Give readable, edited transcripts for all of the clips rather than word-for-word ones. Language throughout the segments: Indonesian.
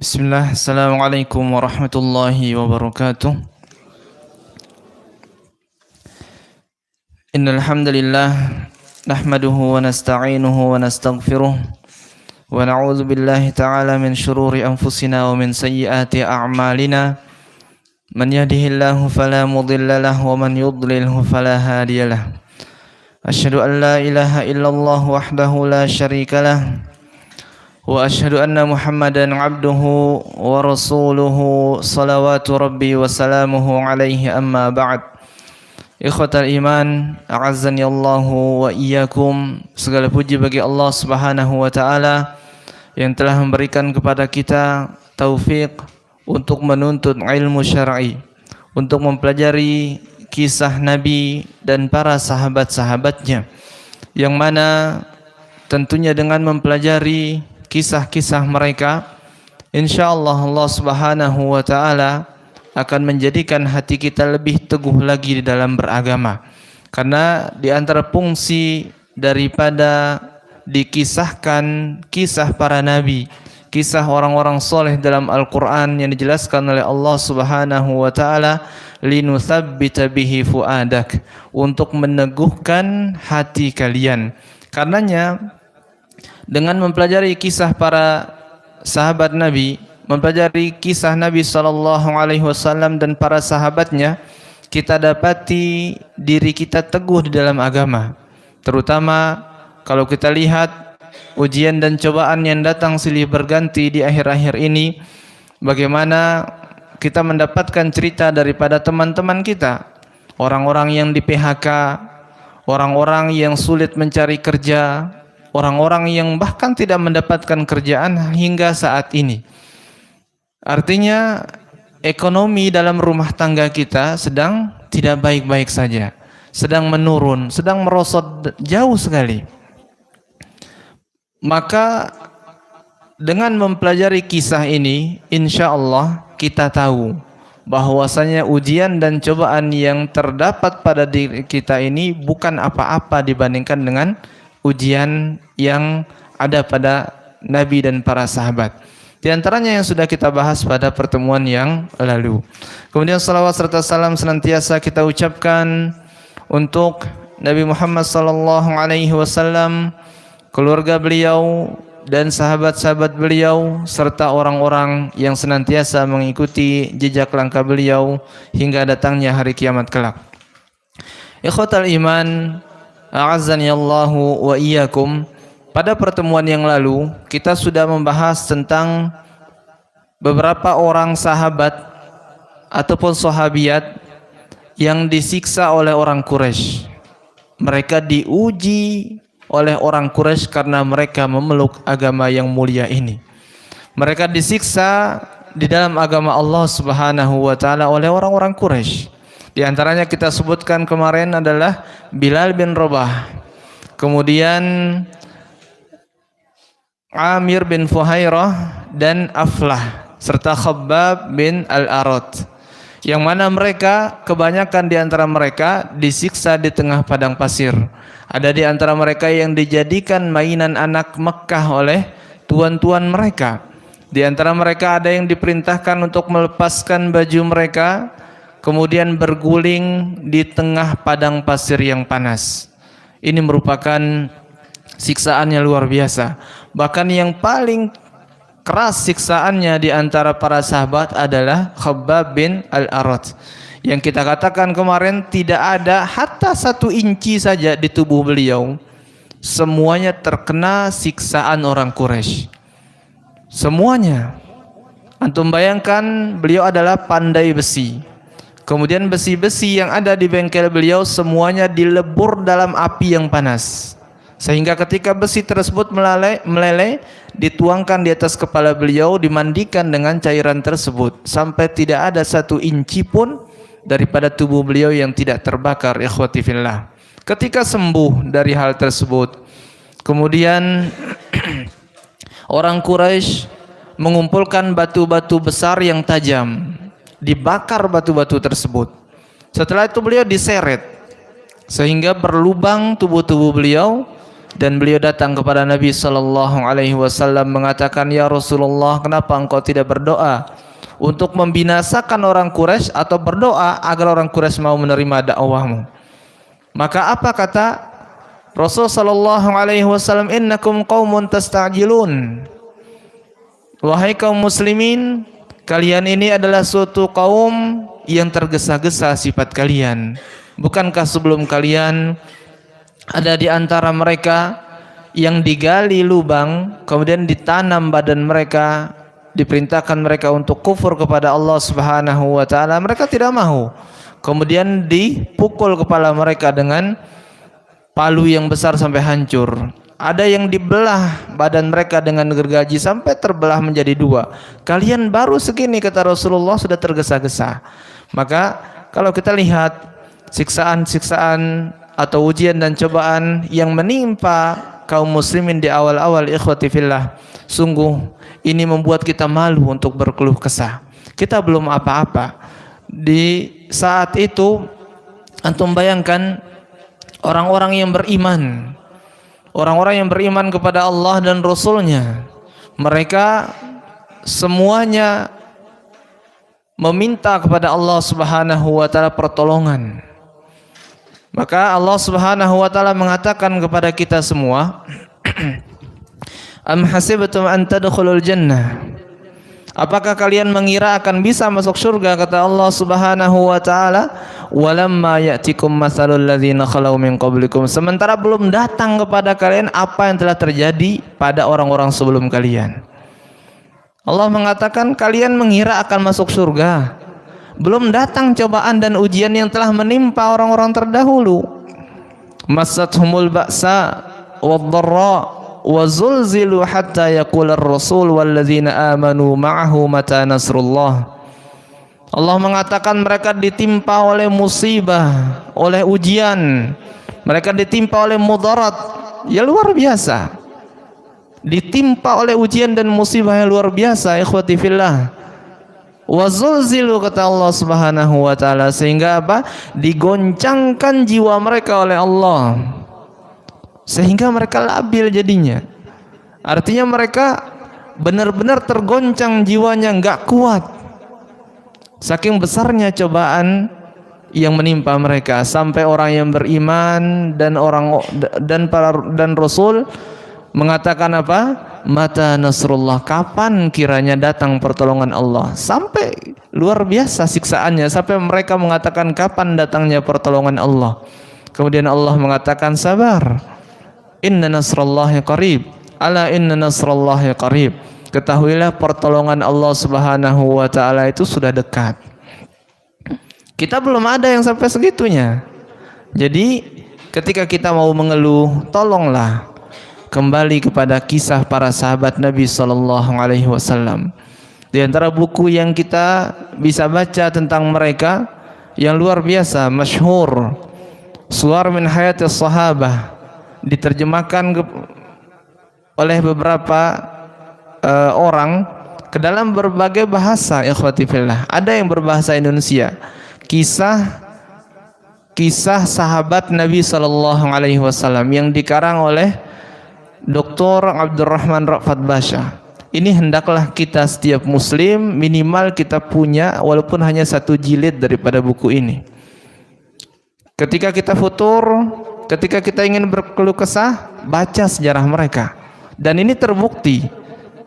Bismillah, Assalamualaikum warahmatullahi wabarakatuh. Innal hamdalillah nahmaduhu wa nasta'inuhu wa nastaghfiruh wa na'udzu billahi ta'ala min shururi anfusina wa min sayyiati a'malina. Man yahdihillahu fala mudilla lahu wa man yudlilhu fala hadiyalah. Asyhadu an la ilaha illallah wahdahu la syarika lah. Wa asyhadu anna Muhammadan abduhu wa rasuluhu salawatu rabbi wa salamuhu alaihi amma ba'd. Ikhwatal iman, a'azzani Allahu wa iyyakum. Segala puji bagi Allah Subhanahu wa taala yang telah memberikan kepada kita taufik untuk menuntut ilmu syar'i, untuk mempelajari kisah Nabi dan para sahabat-sahabatnya, yang mana tentunya dengan mempelajari kisah-kisah mereka, insyaallah Allah Subhanahu wa taala akan menjadikan hati kita lebih teguh lagi di dalam beragama. Karena di antara fungsi daripada dikisahkan kisah para nabi, kisah orang-orang soleh dalam Al-Qur'an yang dijelaskan oleh Allah Subhanahu wa taala, linutsabbita bihi fuadak, untuk meneguhkan hati kalian. Karenanya dengan mempelajari kisah para sahabat Nabi, mempelajari kisah Nabi SAW dan para sahabatnya, kita dapati diri kita teguh di dalam agama. Terutama kalau kita lihat ujian dan cobaan yang datang silih berganti di akhir-akhir ini, bagaimana kita mendapatkan cerita daripada teman-teman kita, orang-orang yang di PHK, orang-orang yang sulit mencari kerja, orang-orang yang bahkan tidak mendapatkan kerjaan hingga saat ini. Artinya ekonomi dalam rumah tangga kita sedang tidak baik-baik saja, sedang menurun, sedang merosot jauh sekali. Maka dengan mempelajari kisah ini, insya Allah kita tahu bahwasanya ujian dan cobaan yang terdapat pada diri kita ini bukan apa-apa dibandingkan dengan ujian yang ada pada Nabi dan para sahabat. Di antaranya yang sudah kita bahas pada pertemuan yang lalu. Kemudian salawat serta salam senantiasa kita ucapkan untuk Nabi Muhammad SAW, keluarga beliau dan sahabat-sahabat beliau, serta orang-orang yang senantiasa mengikuti jejak langkah beliau hingga datangnya hari kiamat kelak. Ikhwatal iman, a'azzani Allahu wa iyyakum. Pada pertemuan yang lalu kita sudah membahas tentang beberapa orang sahabat ataupun sahabiat yang disiksa oleh orang Quraisy. Mereka diuji oleh orang Quraisy karena mereka memeluk agama yang mulia ini. Mereka disiksa di dalam agama Allah Subhanahu wa taala oleh orang-orang Quraisy. Di antaranya kita sebutkan kemarin adalah Bilal bin Rabah, kemudian Amir bin Fuhairah dan Aflah, serta Khabbab bin Al-Arat, yang mana mereka kebanyakan di antara mereka disiksa di tengah padang pasir. Ada di antara mereka yang dijadikan mainan anak Mekah oleh tuan-tuan mereka. Di antara mereka ada yang diperintahkan untuk melepaskan baju mereka, kemudian berguling di tengah padang pasir yang panas. Ini merupakan siksaannya luar biasa. Bahkan yang paling keras siksaannya di antara para sahabat adalah Khabbab bin Al-Arat, yang kita katakan kemarin tidak ada hatta 1 inci saja di tubuh beliau, semuanya terkena siksaan orang Quraisy. Semuanya. Antum bayangkan, beliau adalah pandai besi. Kemudian besi-besi yang ada di bengkel beliau semuanya dilebur dalam api yang panas, sehingga ketika besi tersebut meleleh, dituangkan di atas kepala beliau, dimandikan dengan cairan tersebut, sampai tidak ada 1 inci pun daripada tubuh beliau yang tidak terbakar. Ikhwati fillah. Ketika sembuh dari hal tersebut, kemudian orang Quraisy mengumpulkan batu-batu besar yang tajam, dibakar batu-batu tersebut. Setelah itu beliau diseret sehingga berlubang tubuh-tubuh beliau, dan beliau datang kepada Nabi sallallahu alaihi wasallam mengatakan, "Ya Rasulullah, kenapa engkau tidak berdoa untuk membinasakan orang Quraisy atau berdoa agar orang Quraisy mau menerima dakwahmu?" Maka apa kata Rasul sallallahu alaihi wasallam? "Innakum qaumun tasta'jilun." Wahai kaum muslimin, kalian ini adalah suatu kaum yang tergesa-gesa sifat kalian. Bukankah sebelum kalian ada di antara mereka yang digali lubang, kemudian ditanam badan mereka, diperintahkan mereka untuk kufur kepada Allah Subhanahu wa taala, mereka tidak mau. Kemudian dipukul kepala mereka dengan palu yang besar sampai hancur. Ada yang dibelah badan mereka dengan gergaji sampai terbelah menjadi dua. Kalian baru segini, kata Rasulullah, sudah tergesa-gesa. Maka kalau kita lihat siksaan-siksaan atau ujian dan cobaan yang menimpa kaum muslimin di awal-awal, ikhwati fillah, sungguh ini membuat kita malu untuk berkeluh kesah. Kita belum apa-apa. Di saat itu antum bayangkan orang-orang yang beriman, orang-orang yang beriman kepada Allah dan Rasul-Nya, mereka semuanya meminta kepada Allah Subhanahu wa taala pertolongan. Maka Allah Subhanahu wa taala mengatakan kepada kita semua, "Am hasibtum an tadkhulul jannah?" Apakah kalian mengira akan bisa masuk surga? Kata Allah Subhanahu wa taala, "Walamma ya'tikum matsalul ladzina khalau min qablikum." Sementara belum datang kepada kalian apa yang telah terjadi pada orang-orang sebelum kalian. Allah mengatakan kalian mengira akan masuk surga. Belum datang cobaan dan ujian yang telah menimpa orang-orang terdahulu. Massathumul ba'sa wad-dharra wa zulzilu hatta yaqular rasul walladzina amanu ma'ahu mata nasrullah. Allah mengatakan mereka ditimpa oleh musibah, oleh ujian, mereka ditimpa oleh mudarat ya luar biasa, ditimpa oleh ujian dan musibah yang luar biasa, ikhwati fillah. Wa zulzilu, kata Allah Subhanahu wa taala, sehingga apa? Digoncangkan jiwa mereka oleh Allah, sehingga mereka labil jadinya. Artinya mereka benar-benar tergoncang jiwanya, enggak kuat. Saking besarnya cobaan yang menimpa mereka, sampai orang yang beriman dan Rasul mengatakan apa? Mata nasrullah, kapan kiranya datang pertolongan Allah? Sampai luar biasa siksaannya, sampai mereka mengatakan kapan datangnya pertolongan Allah. Kemudian Allah mengatakan sabar. Inna nasrallahi qarib. Ala inna nasrallahi qarib. Ketahuilah pertolongan Allah Subhanahu wa taala itu sudah dekat. Kita belum ada yang sampai segitunya. Jadi ketika kita mau mengeluh, tolonglah kembali kepada kisah para sahabat Nabi sallallahu alaihi wasallam. Di antara buku yang kita bisa baca tentang mereka yang luar biasa, masyhur, Suwar min Hayatis Sahabah, diterjemahkan oleh beberapa orang ke dalam berbagai bahasa, ikhwati fillah. Ada yang berbahasa Indonesia. Kisah sahabat Nabi sallallahu alaihi wasallam yang dikarang oleh Dr. Abdurrahman Ra'fat Basha. Ini hendaklah kita setiap muslim minimal kita punya walaupun hanya 1 jilid daripada buku ini. Ketika kita futur, ketika kita ingin berkeluh kesah, baca sejarah mereka. Dan ini terbukti.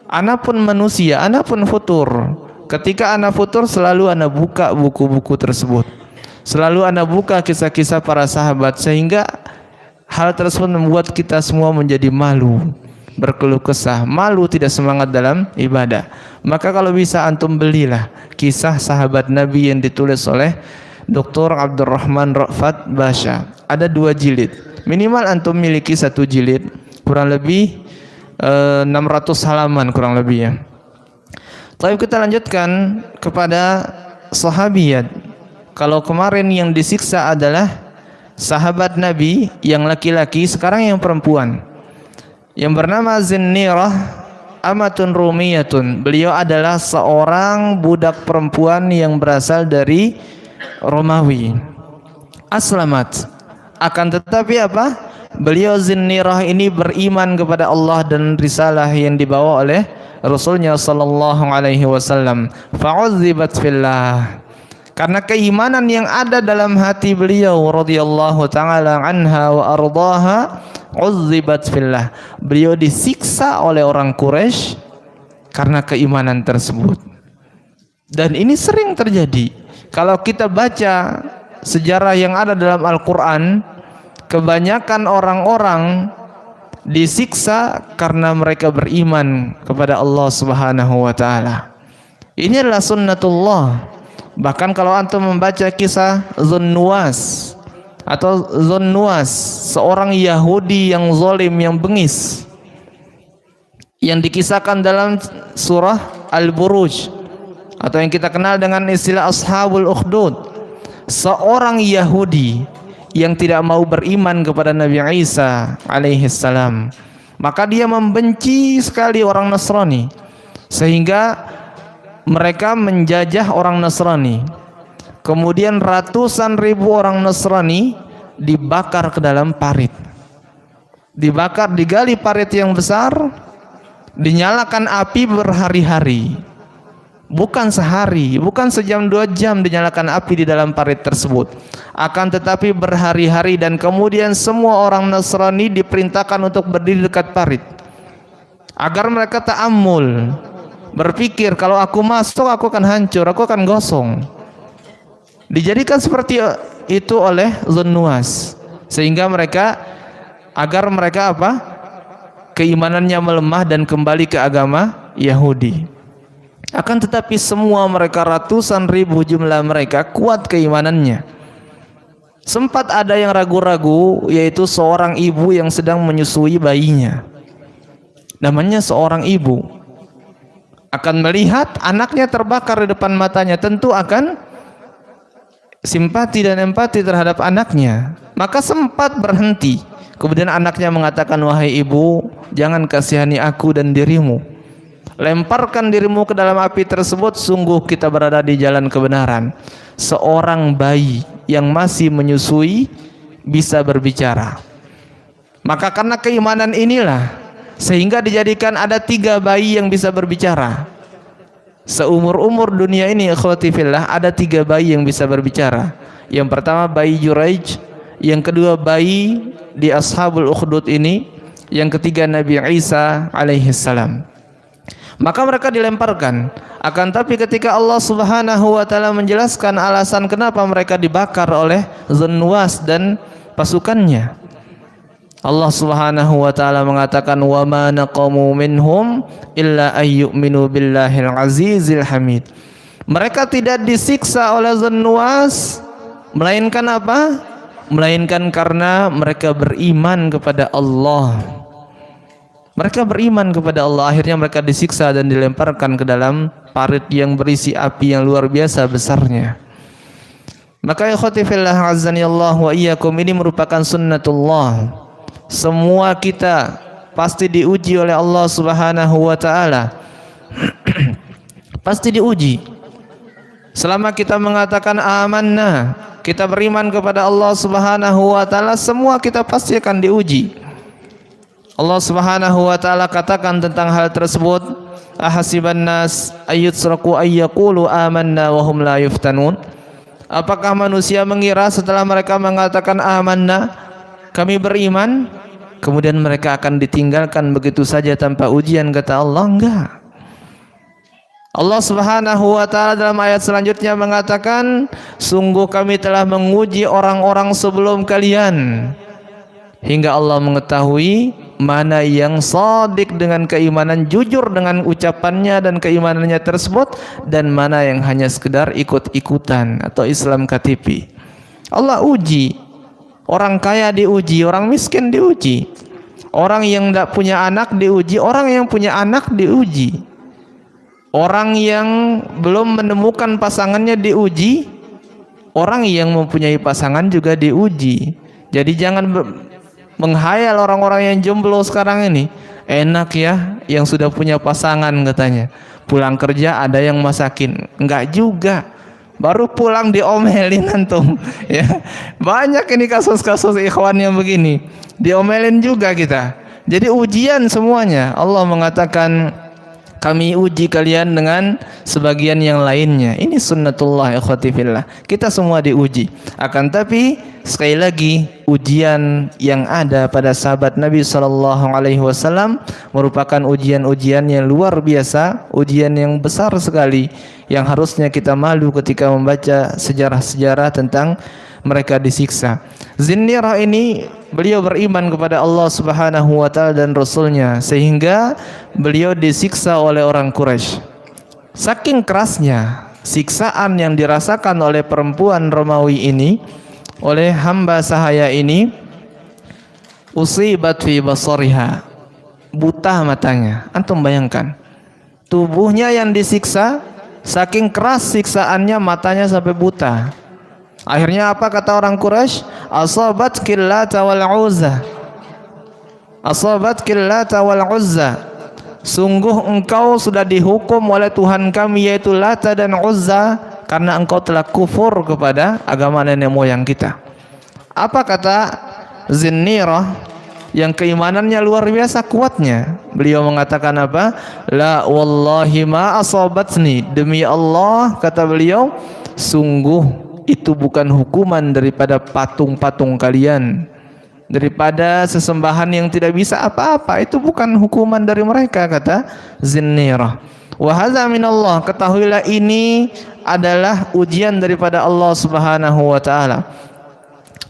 Ana pun manusia, ana pun futur. Ketika ana futur selalu ana buka buku-buku tersebut. Selalu ana buka kisah-kisah para sahabat, sehingga hal tersebut membuat kita semua menjadi malu, berkeluh kesah, malu tidak semangat dalam ibadah. Maka kalau bisa antum belilah kisah sahabat Nabi yang ditulis oleh Dr. Abdurrahman Ra'fat Basha. Ada 2 jilid. Minimal antum miliki 1 jilid, kurang lebih 600 halaman kurang lebih ya. Tapi kita lanjutkan kepada sahabiyat. Kalau kemarin yang disiksa adalah sahabat Nabi yang laki-laki, sekarang yang perempuan, yang bernama Zinnirah amatun rumiyatun. Beliau adalah seorang budak perempuan yang berasal dari Romawi. Aslamat, akan tetapi apa? beliau Zinnirah ini beriman kepada Allah dan risalah yang dibawa oleh Rasulnya sallallahu alaihi wasallam. Fa'udzibat fillah. Karena keimanan yang ada dalam hati beliau radhiyallahu taala anha wa ardaha, udzibat fillah. Beliau disiksa oleh orang Quraisy karena keimanan tersebut. Dan ini sering terjadi. Kalau kita baca sejarah yang ada dalam Al-Qur'an, kebanyakan orang-orang disiksa karena mereka beriman kepada Allah Subhanahu wa taala. Ini adalah sunnatullah. Bahkan kalau antum membaca kisah Dzunnuwas atau Dzunnuwas, seorang Yahudi yang zalim, yang bengis, yang dikisahkan dalam surah Al-Buruj atau yang kita kenal dengan istilah Ashabul Ukhdud, seorang Yahudi yang tidak mau beriman kepada Nabi Isa alaihi salam. Maka dia membenci sekali orang Nasrani, sehingga mereka menjajah orang Nasrani. Kemudian ratusan ribu orang Nasrani dibakar ke dalam parit. Dibakar, digali parit yang besar, dinyalakan api berhari-hari. Bukan sehari, bukan sejam 2 jam dinyalakan api di dalam parit tersebut. Akan tetapi berhari-hari, dan kemudian semua orang Nasrani diperintahkan untuk berdiri dekat parit agar mereka ta'ammul, berpikir kalau aku masuk aku akan hancur, aku akan gosong. Dijadikan seperti itu oleh Dzunnuwas, sehingga mereka, agar mereka apa? Keimanannya melemah dan kembali ke agama Yahudi. Akan tetapi semua mereka, ratusan ribu jumlah mereka, kuat keimanannya. Sempat ada yang ragu-ragu, yaitu seorang ibu yang sedang menyusui bayinya. Namanya seorang ibu, akan melihat anaknya terbakar di depan matanya, tentu akan simpati dan empati terhadap anaknya. Maka sempat berhenti. Kemudian anaknya mengatakan, wahai ibu, jangan kasihani aku dan dirimu. Lemparkan dirimu ke dalam api tersebut, sungguh kita berada di jalan kebenaran. Seorang bayi yang masih menyusui bisa berbicara. Maka karena keimanan inilah, sehingga dijadikan ada 3 bayi yang bisa berbicara. Seumur-umur dunia ini, ikhwati fillah, ada 3 bayi yang bisa berbicara. Yang pertama bayi Juraij, yang kedua bayi di Ashabul Ukhdud ini, yang ketiga Nabi Isa alaihi salam. Maka mereka dilemparkan. Akan tapi ketika Allah Subhanahu wa taala menjelaskan alasan kenapa mereka dibakar oleh Dzunnuwas dan pasukannya, Allah Subhanahu wa taala mengatakan, wa ma naqamu minhum illa ayyuminu billahil azizil hamid. Mereka tidak disiksa oleh Dzunnuwas melainkan apa? Melainkan karena mereka beriman kepada Allah. Mereka beriman kepada Allah, akhirnya mereka disiksa dan dilemparkan ke dalam parit yang berisi api yang luar biasa besarnya. Maka ikhwati fillah azanillah wa iyyakum, ini merupakan sunnatullah. Semua kita pasti diuji oleh Allah Subhanahu wa taala. Pasti diuji. Selama kita mengatakan amanna, kita beriman kepada Allah Subhanahu wa taala, semua kita pasti akan diuji. Allah Subhanahu wa taala katakan tentang hal tersebut, ahasiban nas ayyutsraku ayyaqulu amanna wa hum la yuftanun. Apakah manusia mengira setelah mereka mengatakan amanna, kami beriman, kemudian mereka akan ditinggalkan begitu saja tanpa ujian? Kata Allah, enggak. Allah Subhanahu wa taala dalam ayat selanjutnya mengatakan, sungguh kami telah menguji orang-orang sebelum kalian, hingga Allah mengetahui mana yang shadiq dengan keimanan, jujur dengan ucapannya dan keimanannya tersebut, dan mana yang hanya sekedar ikut-ikutan atau Islam KTP. Allah uji. Orang kaya diuji, orang miskin diuji. Orang yang tidak punya anak diuji, orang yang punya anak diuji. Orang yang belum menemukan pasangannya diuji, orang yang mempunyai pasangan juga diuji. Jadi jangan menghayal orang-orang yang jomblo sekarang ini. Enak ya yang sudah punya pasangan katanya, pulang kerja ada yang masakin. Enggak juga, baru pulang diomelin antum ya. Banyak ini kasus-kasus ikhwan yang begini. diomelin juga kita. Jadi ujian semuanya. Allah mengatakan kami uji kalian dengan sebagian yang lainnya. Ini sunnatullah ikhwati fillah. Kita semua diuji. Akan tapi sekali lagi ujian yang ada pada sahabat Nabi SAW merupakan ujian-ujian yang luar biasa, ujian yang besar sekali, yang harusnya kita malu ketika membaca sejarah-sejarah tentang mereka disiksa. Zinnirah ini beliau beriman kepada Allah Subhanahu wa taala dan Rasulnya, sehingga beliau disiksa oleh orang Quraisy. Saking kerasnya siksaan yang dirasakan oleh perempuan Romawi ini, oleh hamba sahaya ini, usibat fi basariha, buta matanya. Antum bayangkan, tubuhnya yang disiksa, saking keras siksaannya matanya sampai buta. Akhirnya apa kata orang Quraisy? Asabat Lata wal Uzza. Asabat Lata wal Uzza. Sungguh engkau sudah dihukum oleh Tuhan kami yaitu Lata dan Uzza karena engkau telah kufur kepada agama nenek moyang kita. Apa kata Zinnirah yang keimanannya luar biasa kuatnya? Beliau mengatakan apa? La wallahi ma asabatni. Demi Allah, kata beliau, sungguh itu bukan hukuman daripada patung-patung kalian, daripada sesembahan yang tidak bisa apa-apa. Itu bukan hukuman dari mereka, kata Zinnirah. Wa hadza minallah. Ketahuilah ini adalah ujian daripada Allah Subhanahu wa taala.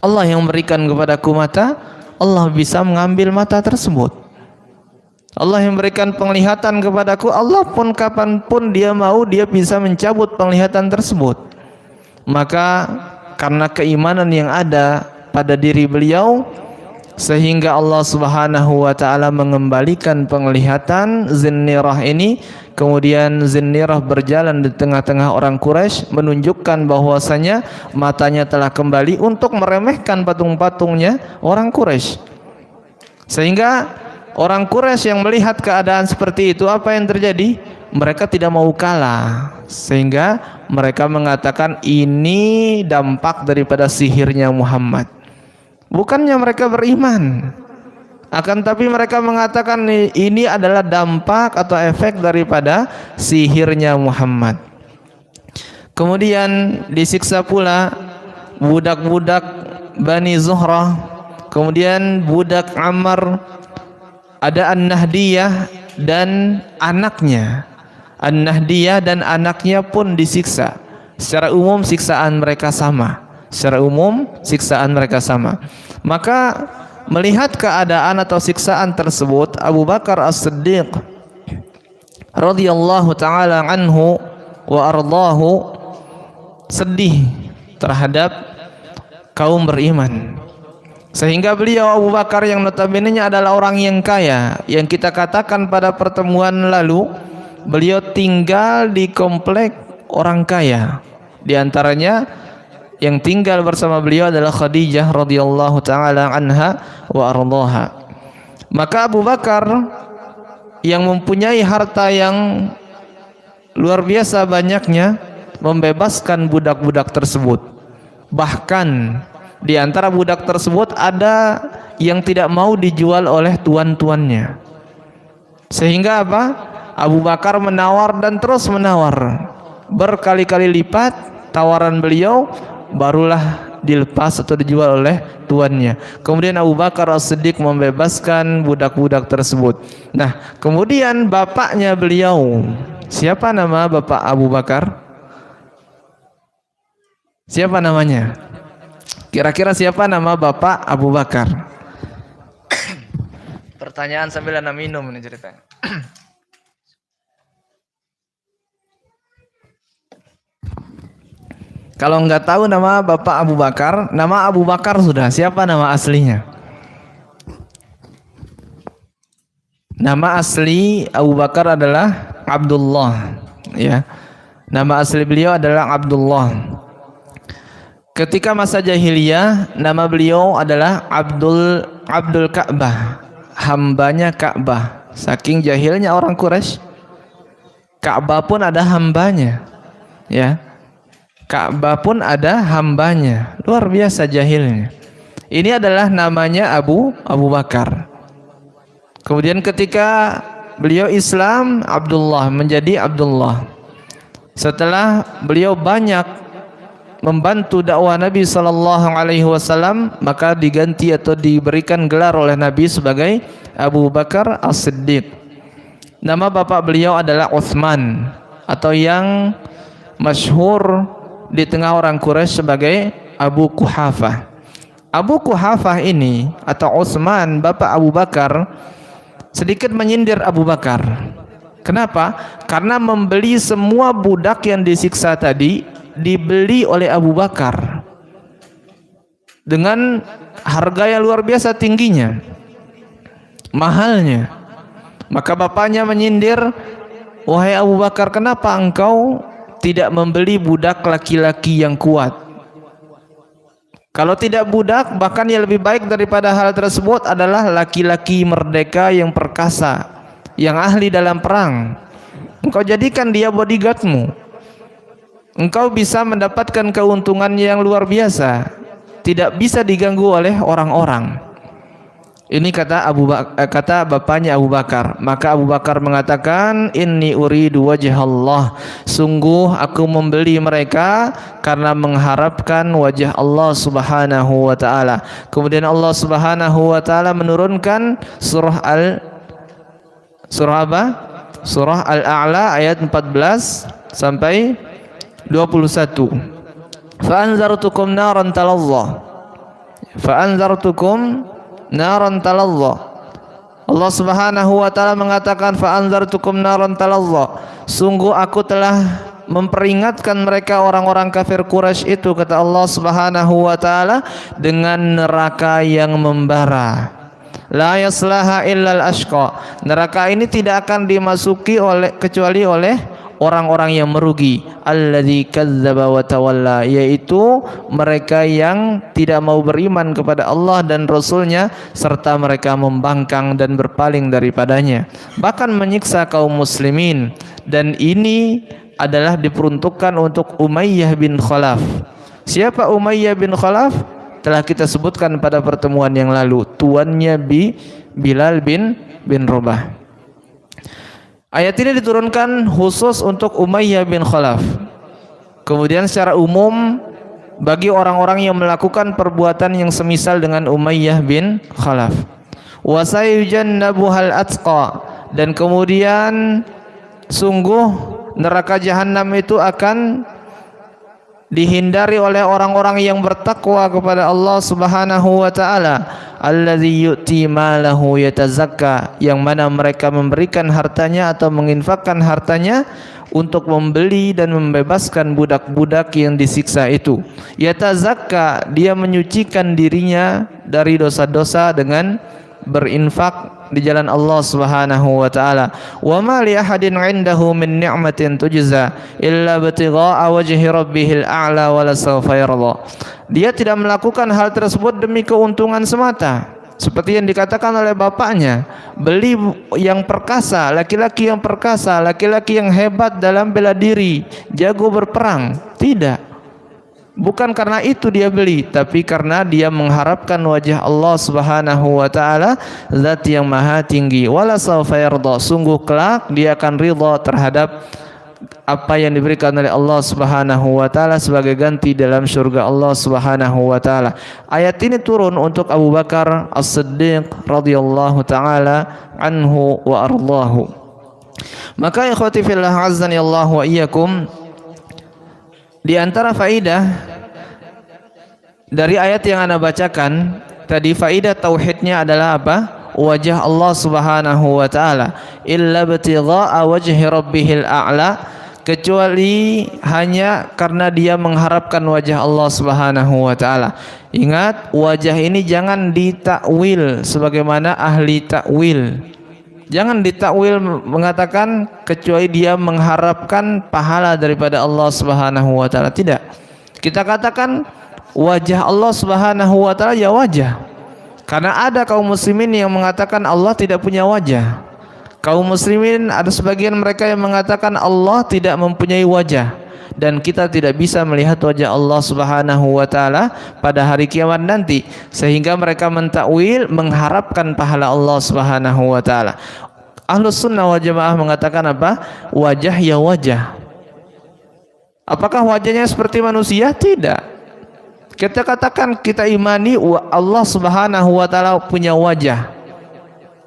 Allah yang memberikan kepadaku mata, Allah bisa mengambil mata tersebut. Allah yang memberikan penglihatan kepadaku, Allah pun kapanpun dia mau, dia bisa mencabut penglihatan tersebut. Maka karena keimanan yang ada pada diri beliau, sehingga Allah Subhanahu wa taala mengembalikan penglihatan Zinnirah ini. Kemudian Zinnirah berjalan di tengah-tengah orang Quraisy, menunjukkan bahwasanya matanya telah kembali, untuk meremehkan patung-patungnya orang Quraisy. Sehingga orang Quraisy yang melihat keadaan seperti itu, apa yang terjadi? Mereka tidak mau kalah, sehingga mereka mengatakan ini dampak daripada sihirnya Muhammad. Bukannya mereka beriman, akan tapi mereka mengatakan ini adalah dampak atau efek daripada sihirnya Muhammad. Kemudian disiksa pula budak-budak Bani Zuhrah, kemudian budak Ammar, ada An-Nahdiyah dan anaknya. An-Nahdiyah dan anaknya pun disiksa. Secara umum siksaan mereka sama. Secara umum siksaan mereka sama. Maka melihat keadaan atau siksaan tersebut, Abu Bakar As-Siddiq radhiyallahu taala anhu wa ardahu sedih terhadap kaum beriman. Sehingga beliau Abu Bakar yang notabene-nya adalah orang yang kaya, yang kita katakan pada pertemuan lalu, beliau tinggal di komplek orang kaya. Di antaranya yang tinggal bersama beliau adalah Khadijah radhiyallahu taala anha wa ardhaha. Maka Abu Bakar yang mempunyai harta yang luar biasa banyaknya, membebaskan budak-budak tersebut. Bahkan di antara budak tersebut ada yang tidak mau dijual oleh tuan-tuannya. Sehingga apa? Abu Bakar menawar dan terus menawar, berkali-kali lipat tawaran beliau, barulah dilepas atau dijual oleh tuannya. Kemudian Abu Bakar As-Siddiq membebaskan budak-budak tersebut. Nah, kemudian bapaknya beliau, siapa nama bapak Abu Bakar? Siapa namanya? Kira-kira siapa nama bapak Abu Bakar? Pertanyaan sambil anda minum ini ceritanya. Kalau nggak tahu nama bapak Abu Bakar, nama Abu Bakar sudah. Siapa nama aslinya? Nama asli Abu Bakar adalah Abdullah. Ya, nama asli beliau adalah Abdullah. Ketika masa jahiliyah, nama beliau adalah Abdul Ka'bah, hambanya Ka'bah. Saking jahilnya orang Quraisy, Ka'bah pun ada hambanya. Ya. Ka'bah pun ada hambanya, luar biasa jahilnya. Ini adalah namanya Abu Bakar. Kemudian ketika beliau Islam, Abdullah menjadi Abdullah. Setelah beliau banyak membantu dakwah Nabi sallallahu alaihi wasallam, maka diganti atau diberikan gelar oleh Nabi sebagai Abu Bakar As-Siddiq. Nama bapak beliau adalah Utsman, atau yang masyhur di tengah orang Quraisy sebagai Abu Quhafah. Abu Quhafah ini atau Utsman, bapak Abu Bakar, sedikit menyindir Abu Bakar. Kenapa? Karena membeli semua budak yang disiksa tadi dibeli oleh Abu Bakar dengan harga yang luar biasa tingginya, mahalnya. Maka bapaknya menyindir, wahai Abu Bakar, kenapa engkau tidak membeli budak laki-laki yang kuat? Kalau tidak budak, bahkan yang lebih baik daripada hal tersebut adalah laki-laki merdeka yang perkasa, yang ahli dalam perang. Engkau jadikan dia bodyguardmu. Engkau bisa mendapatkan keuntungan yang luar biasa, tidak bisa diganggu oleh orang-orang. Ini kata bapaknya Abu Bakar. Maka Abu Bakar mengatakan, inni uridu wajhallah, sungguh aku membeli mereka karena mengharapkan wajah Allah Subhanahu wa taala. Kemudian Allah Subhanahu wa taala menurunkan surah Al-A'la ayat 14 sampai 21. Fa'anzartukum naran talazza. Allah Subhanahu wa taala mengatakan, fa'anzartukum naran talazza, sungguh aku telah memperingatkan mereka orang-orang kafir Quraisy itu, kata Allah Subhanahu wa taala, dengan neraka yang membara. La yaslaha illal ashqa, neraka ini tidak akan dimasuki kecuali oleh orang-orang yang merugi. Alladzi kadzdzaba wa tawalla, yaitu mereka yang tidak mau beriman kepada Allah dan Rasulnya, serta mereka membangkang dan berpaling daripadanya, bahkan menyiksa kaum muslimin. Dan ini adalah diperuntukkan untuk Umayyah bin Khalaf. Siapa Umayyah bin Khalaf? Telah kita sebutkan pada pertemuan yang lalu, tuannya Bilal bin Rabah. Ayat ini diturunkan khusus untuk Umayyah bin Khalaf. Kemudian secara umum bagi orang-orang yang melakukan perbuatan yang semisal dengan Umayyah bin Khalaf. Wa sayujannabuhal atqa, dan kemudian sungguh neraka jahanam itu akan dihindari oleh orang-orang yang bertakwa kepada Allah Subhanahu wa taala. Allazi yu'ti malahu yatazakka, yang mana mereka memberikan hartanya atau menginfakkan hartanya untuk membeli dan membebaskan budak-budak yang disiksa itu. Yatazakka, dia menyucikan dirinya dari dosa-dosa dengan berinfak di jalan Allah Subhanahu wa taala. Wa ma li ahadin 'indahu min ni'matin tujza illa ibtigha'a wajhi rabbihil a'la wa la sawfa yarda. Dia tidak melakukan hal tersebut demi keuntungan semata, seperti yang dikatakan oleh bapaknya, beli yang perkasa, laki-laki yang perkasa, laki-laki yang hebat dalam bela diri, jago berperang. Tidak, bukan karena itu dia beli, tapi karena dia mengharapkan wajah Allah Subhanahu wa taala, zat yang maha tinggi. Wala sawfa yarda, sungguh kelak dia akan ridha terhadap apa yang diberikan oleh Allah Subhanahu wa taala sebagai ganti dalam surga Allah Subhanahu wa taala. Ayat ini turun untuk Abu Bakar As-Siddiq radhiyallahu taala anhu wa ardhahu. Maka ikhwati fillah azzani Allah wa iyyakum, di antara faidah dari ayat yang Anda bacakan tadi, faidah tauhidnya adalah apa? Wajah Allah Subhanahu wa taala. Illa ibtigha'a wajhi rabbihil a'la, kecuali hanya karena dia mengharapkan wajah Allah Subhanahu wa taala. Ingat, wajah ini jangan ditakwil sebagaimana ahli takwil. Jangan ditakwil mengatakan kecuali dia mengharapkan pahala daripada Allah Subhanahu wa taala. Tidak. Kita katakan wajah Allah Subhanahu wa taala ya wajah. Karena ada kaum muslimin yang mengatakan Allah tidak punya wajah. Kaum muslimin ada sebagian mereka yang mengatakan Allah tidak mempunyai wajah. dan kita tidak bisa melihat wajah Allah Subhanahu wa taala pada hari kiamat nanti, sehingga mereka mentakwil mengharapkan pahala Allah Subhanahu wa taala. Ahlus sunnah wal jamaah mengatakan apa? Wajah ya wajah. Apakah wajahnya seperti manusia? Tidak. Kita katakan, kita imani Allah Subhanahu wa taala punya wajah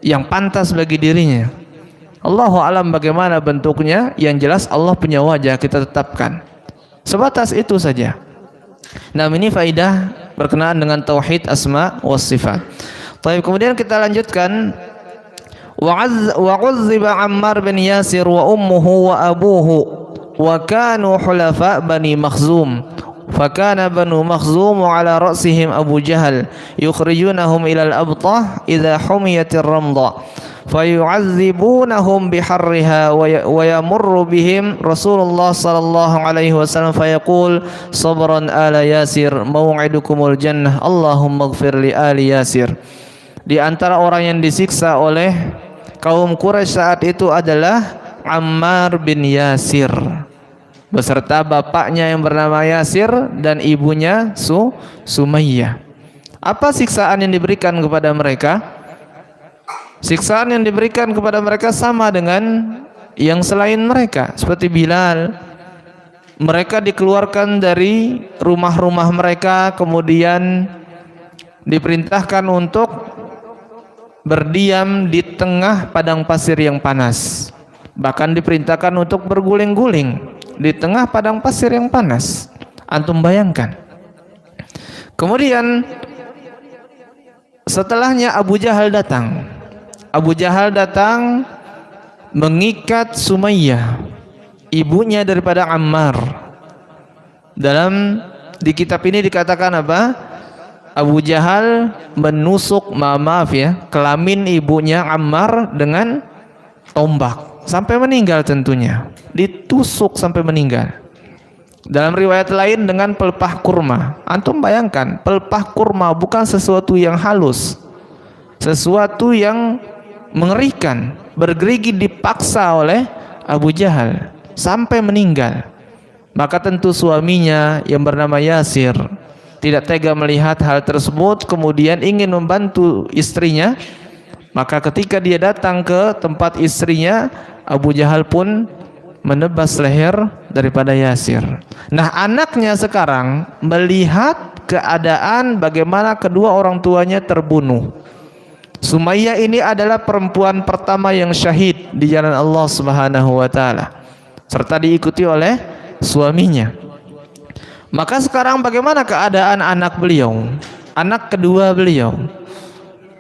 yang pantas bagi dirinya. Allahu alam bagaimana bentuknya, yang jelas Allah punya wajah, kita tetapkan. Sebatas itu saja. Nah, ini faidah berkenaan dengan tauhid asma was sifat. Baik, kemudian kita lanjutkan. Wa uzziba Ammar bin Yasir wa ummuhu wa abuhu wa kanu hulafa Bani Makhzum. Fakana Banu Makhzum ala ra'sihim Abu Jahal yukhrijunahum ila al-abtah idza humiyatir ramda. فيعذبونهم بحرها ويمر بهم رسول الله صلى الله عليه وسلم فيقول صبرا آل ياسر موعدكم الجنة اللهم اغفر لآل ياسر. Di antara orang yang disiksa oleh kaum Quraisy saat itu adalah Ammar bin Yasir beserta bapaknya yang bernama Yasir dan ibunya Sumayyah. Apa siksaan yang diberikan kepada mereka? Siksaan yang diberikan kepada mereka sama dengan yang selain mereka, seperti Bilal. Mereka dikeluarkan dari rumah-rumah mereka, kemudian diperintahkan untuk berdiam di tengah padang pasir yang panas. Bahkan diperintahkan untuk berguling-guling di tengah padang pasir yang panas. Antum bayangkan. Kemudian setelahnya Abu Jahal datang. Abu Jahal datang mengikat Sumayyah, ibunya daripada Ammar. Di kitab ini dikatakan apa? Abu Jahal menusuk, maaf ya, kelamin ibunya Ammar dengan tombak sampai meninggal tentunya. Ditusuk sampai meninggal. Dalam riwayat lain dengan pelepah kurma. Antum bayangkan, pelepah kurma bukan sesuatu yang halus, sesuatu yang mengerikan, bergerigi dipaksa oleh Abu Jahal sampai meninggal. Maka tentu suaminya yang bernama Yasir tidak tega melihat hal tersebut, kemudian ingin membantu istrinya. Maka ketika dia datang ke tempat istrinya, Abu Jahal pun menebas leher daripada Yasir. Nah, anaknya sekarang melihat keadaan bagaimana kedua orang tuanya terbunuh. Sumayyah ini adalah perempuan pertama yang syahid di jalan Allah Subhanahu wa taala, serta diikuti oleh suaminya. Maka sekarang bagaimana keadaan anak beliau? Anak kedua beliau,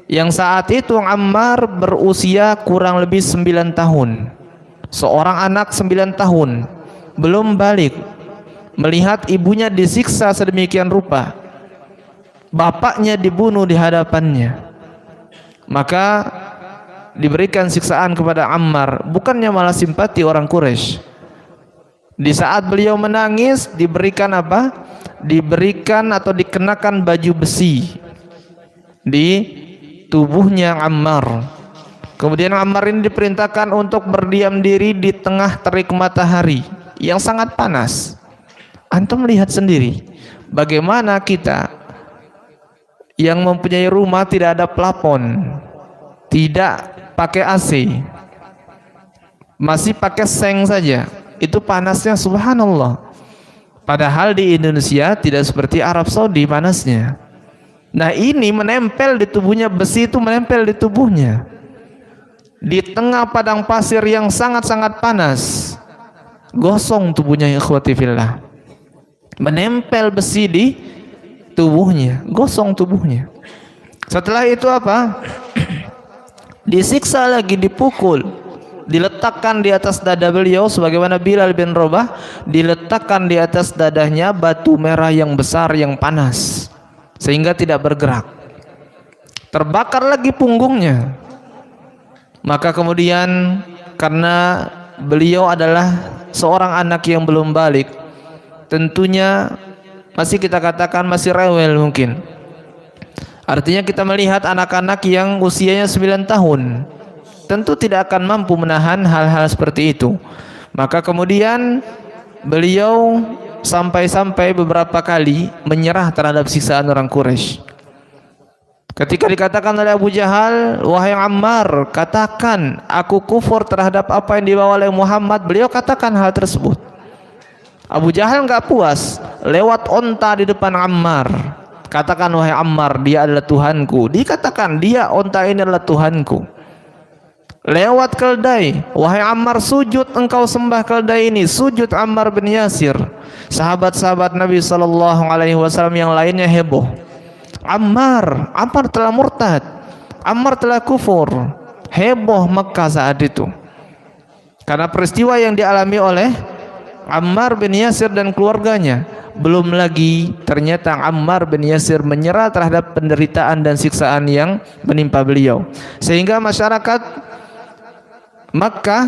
yang saat itu Ammar berusia kurang lebih 9 tahun. Seorang anak 9 tahun belum balik, melihat ibunya disiksa sedemikian rupa, bapaknya dibunuh di hadapannya. Maka diberikan siksaan kepada Ammar, bukannya malah simpati orang Quraisy. Di saat beliau menangis, diberikan apa? Diberikan atau dikenakan baju besi di tubuhnya Ammar. Kemudian Ammar ini diperintahkan untuk berdiam diri di tengah terik matahari yang sangat panas. Antum lihat sendiri bagaimana kita yang mempunyai rumah tidak ada plafon, tidak pakai AC, masih pakai seng saja, itu panasnya subhanallah. Padahal di Indonesia tidak seperti Arab Saudi panasnya. Nah, ini menempel di tubuhnya, besi itu menempel di tubuhnya di tengah padang pasir yang sangat-sangat panas. Gosong tubuhnya, ikhwati fillah. Menempel besi di tubuhnya, gosong tubuhnya. Setelah itu apa? Disiksa lagi, dipukul, diletakkan di atas dada beliau sebagaimana Bilal bin Rabah diletakkan di atas dadanya batu merah yang besar yang panas sehingga tidak bergerak. Terbakar lagi punggungnya. Maka kemudian karena beliau adalah seorang anak yang belum balik, tentunya masih kita katakan masih rewel mungkin. Artinya kita melihat anak-anak yang usianya 9 tahun tentu tidak akan mampu menahan hal-hal seperti itu. Maka kemudian beliau sampai-sampai beberapa kali menyerah terhadap siksaan orang Quraisy. Ketika dikatakan oleh Abu Jahal, wahai Ammar, katakan aku kufur terhadap apa yang dibawa oleh Muhammad, beliau katakan hal tersebut. Abu Jahal enggak puas, lewat onta di depan Ammar, katakan wahai Ammar, dia adalah Tuhanku. Dikatakan dia, onta ini adalah Tuhanku. Lewat keldai, wahai Ammar, sujud engkau sembah keldai ini. Sujud Ammar bin Yasir. Sahabat-sahabat Nabi SAW yang lainnya heboh. Ammar telah murtad, Ammar telah kufur. Heboh Mekah saat itu karena peristiwa yang dialami oleh Ammar bin Yasir dan keluarganya. Belum lagi ternyata Ammar bin Yasir menyerah terhadap penderitaan dan siksaan yang menimpa beliau, sehingga masyarakat Makkah,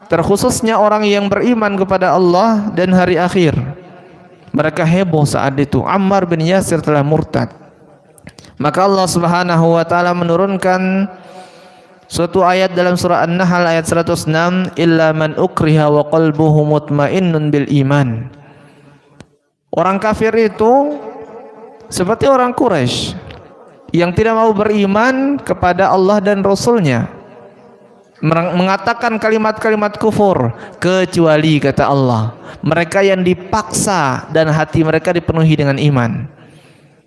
terkhususnya orang yang beriman kepada Allah dan hari akhir, mereka heboh saat itu Ammar bin Yasir telah murtad. Maka Allah Subhanahu wa taala menurunkan suatu ayat dalam surah An-Nahl ayat 106, illa man ukriha wa qalbuhu mutmainnun bil iman. Orang kafir itu seperti orang Quraisy yang tidak mau beriman kepada Allah dan Rasulnya, mengatakan kalimat-kalimat kufur, kecuali kata Allah mereka yang dipaksa dan hati mereka dipenuhi dengan iman.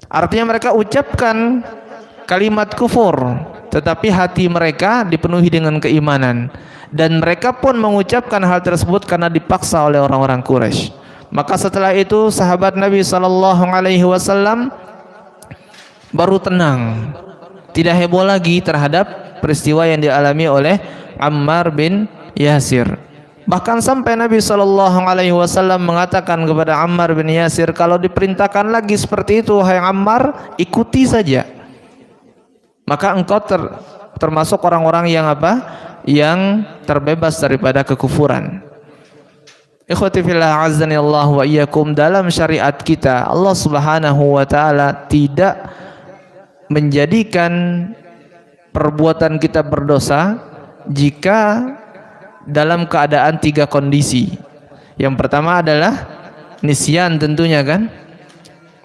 Artinya mereka ucapkan kalimat kufur tetapi hati mereka dipenuhi dengan keimanan, dan mereka pun mengucapkan hal tersebut karena dipaksa oleh orang-orang Quraisy. Maka setelah itu sahabat Nabi SAW baru tenang, tidak heboh lagi terhadap peristiwa yang dialami oleh Ammar bin Yasir. Bahkan sampai Nabi SAW mengatakan kepada Ammar bin Yasir, kalau diperintahkan lagi seperti itu, hai Ammar, ikuti saja, maka engkau termasuk orang-orang yang apa? Yang terbebas daripada kekufuran. Ikhwati fillah azani Allah wa iyyakum, dalam syariat kita Allah Subhanahu wa taala tidak menjadikan perbuatan kita berdosa jika dalam keadaan 3 kondisi. Yang pertama adalah nisyan, tentunya kan,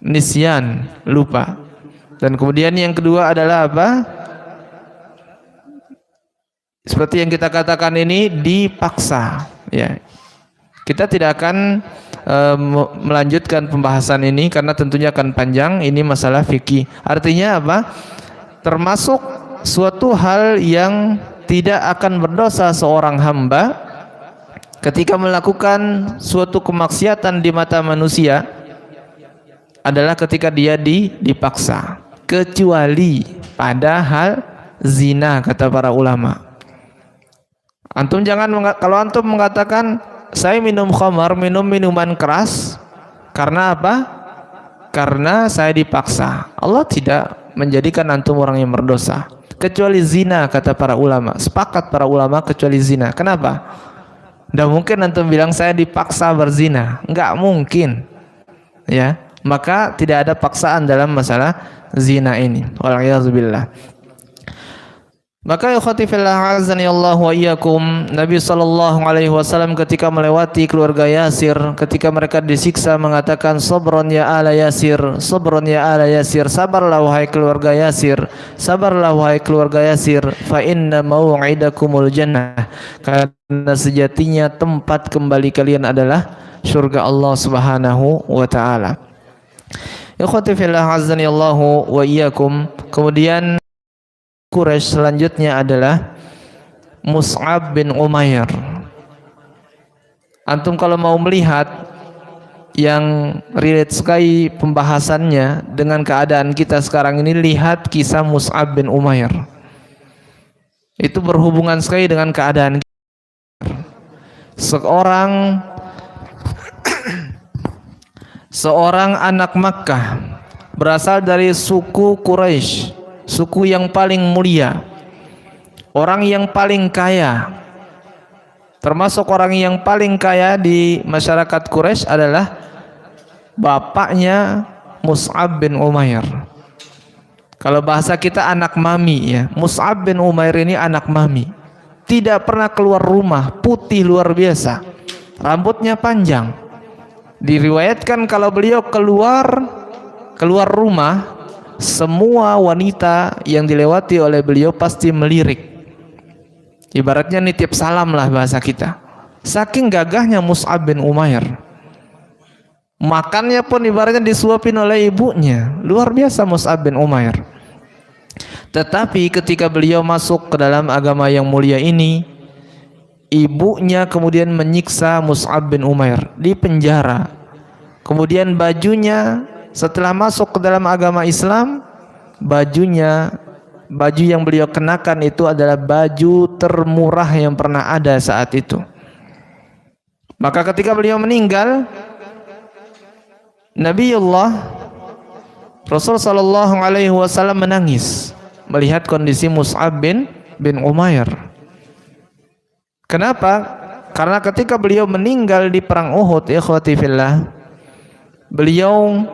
nisyan, lupa. Dan kemudian yang kedua adalah apa? Seperti yang kita katakan ini, dipaksa. Ya, kita tidak akan melanjutkan pembahasan ini karena tentunya akan panjang. Ini masalah fikih. Artinya apa? Termasuk suatu hal yang tidak akan berdosa seorang hamba ketika melakukan suatu kemaksiatan di mata manusia adalah ketika dia dipaksa, kecuali pada hal zina, kata para ulama. Antum jangan, kalau antum mengatakan saya minum khamar, minum minuman keras karena apa? Karena saya dipaksa, Allah tidak menjadikan antum orang yang berdosa. Kecuali zina, kata para ulama, sepakat para ulama kecuali zina. Kenapa? Tidak mungkin antum bilang saya dipaksa berzina, enggak mungkin, ya. Maka tidak ada paksaan dalam masalah zina ini. Wal'iyadzubillah. Maka ikhwati fillah azani Allah wa iyyakum, Nabi SAW ketika melewati keluarga Yasir, ketika mereka disiksa, mengatakan sabron ya ala Yasir, sabron ya ala Yasir, sabarlah wahai keluarga Yasir, sabarlah wahai keluarga Yasir, fa inna mau'idakumul jannah, karena sejatinya tempat kembali kalian adalah surga Allah Subhanahu wa taala. Ikhwati fillah azani Allah wa iyyakum. Kemudian Quraisy selanjutnya adalah Mus'ab bin Umair. Antum kalau mau melihat yang relate sekali pembahasannya dengan keadaan kita sekarang ini, lihat kisah Mus'ab bin Umair. Itu berhubungan sekali dengan keadaan kita. Seorang anak Makkah berasal dari suku Quraisy, suku yang paling mulia, orang yang paling kaya. Termasuk orang yang paling kaya di masyarakat Quraisy adalah bapaknya Mus'ab bin Umair. Kalau bahasa kita anak mami, ya. Mus'ab bin Umair ini anak mami, tidak pernah keluar rumah, putih luar biasa. rambutnya panjang. Diriwayatkan kalau beliau keluar rumah, semua wanita yang dilewati oleh beliau pasti melirik. Ibaratnya nitip salam lah bahasa kita. Saking gagahnya Mus'ab bin Umair. Makannya pun ibaratnya disuapin oleh ibunya. Luar biasa Mus'ab bin Umair. Tetapi ketika beliau masuk ke dalam agama yang mulia ini, ibunya kemudian menyiksa Mus'ab bin Umair di penjara. Kemudian bajunya setelah masuk ke dalam agama Islam, baju yang beliau kenakan itu adalah baju termurah yang pernah ada saat itu. Maka ketika beliau meninggal, Nabiullah Rasul sallallahu alaihi wasallam menangis melihat kondisi Mus'ab bin Umair. Kenapa? Karena ketika beliau meninggal di perang Uhud, ikhwati fillah, beliau